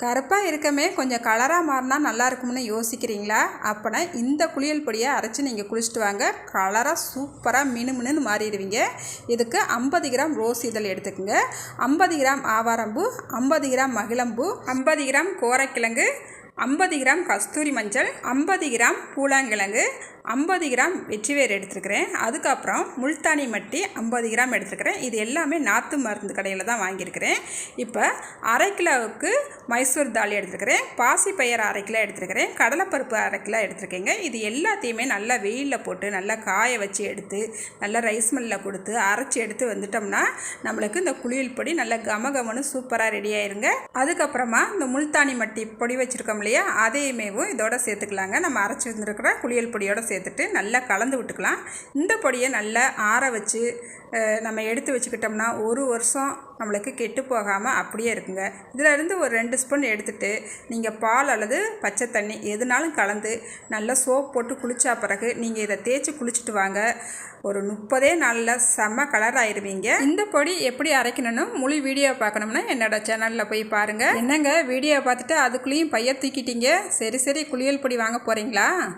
கருப்பாக இருக்கமே கொஞ்சம் கலராக மாறினா நல்லா இருக்கும்னு யோசிக்கிறீங்களா? அப்போனா இந்த குளியல் பொடியை அரைச்சி நீங்கள் குளிச்சுட்டு வாங்க. கலராக சூப்பராக மினுமினுன்னு மாறிடுவீங்க. இதுக்கு 50 கிராம் ரோஸ் இதழ் எடுத்துக்கோங்க, 50 கிராம் ஆவாரம்பூ, 50 கிராம் மகிழம்பூ, 50 கிராம் கோரக்கிழங்கு, 50 கிராம் கஸ்தூரி மஞ்சள், 50 கிராம் பூலாங்கிழங்கு, 50 கிராம் வெற்றிவேர் எடுத்துருக்கிறேன். அதுக்கப்புறம் முல்தானி மட்டி 50 கிராம் எடுத்துருக்கிறேன். இது எல்லாமே நாற்று மருந்து கடையில் தான் வாங்கியிருக்கிறேன். இப்போ அரை கிலோவுக்கு மைசூர் தால் எடுத்துருக்கிறேன், பாசிப்பயிறு அரை கிலோ எடுத்துருக்கிறேன், கடலைப்பருப்பு அரை கிலோ எடுத்துருக்கேங்க. இது எல்லாத்தையுமே நல்லா வெயிலில் போட்டு நல்லா காய வச்சு எடுத்து நல்லா ரைஸ் மில்லில் கொடுத்து அரைச்சி எடுத்து வந்துட்டோம்னா நம்மளுக்கு இந்த குளியல் பொடி நல்லா கமகமன்னு சூப்பராக ரெடி ஆயிருங்க. அதுக்கப்புறமா இந்த முல்தானி மட்டி பொடி வச்சுருக்கோம் இல்லையா, அதையுமேவும் இதோட சேர்த்துக்கலாங்க. நம்ம அரைச்சி வந்துருக்கிற குளியல் பொடியோட சேர்த்துட்டு நல்லா கலந்து விட்டுக்கலாம். இந்த பொடியை நல்லா ஆற வச்சு நம்ம எடுத்து வச்சுக்கிட்டோம்னா 1 வருஷம் நம்மளுக்கு கெட்டு போகாமல் அப்படியே இருக்குங்க. இதில் இருந்து ஒரு 2 ஸ்பூன் எடுத்துகிட்டு நீங்கள் பால் அல்லது பச்சை தண்ணி எதுனாலும் கலந்து நல்லா சோப் போட்டு குளித்தா பிறகு நீங்கள் இதை தேய்ச்சி குளிச்சுட்டு வாங்க. ஒரு 30 நாளில் செம்ம கலர் ஆயிடுவீங்க. இந்த பொடி எப்படி அரைக்கணும்னு முழு வீடியோ பார்க்கணும்னா என்னோட சேனலில் போய் பாருங்கள். என்னங்க வீடியோ பார்த்துட்டு அதுக்குள்ளேயும் பைய தூக்கிட்டீங்க? சரி குளியல் பொடி வாங்க போகிறீங்களா?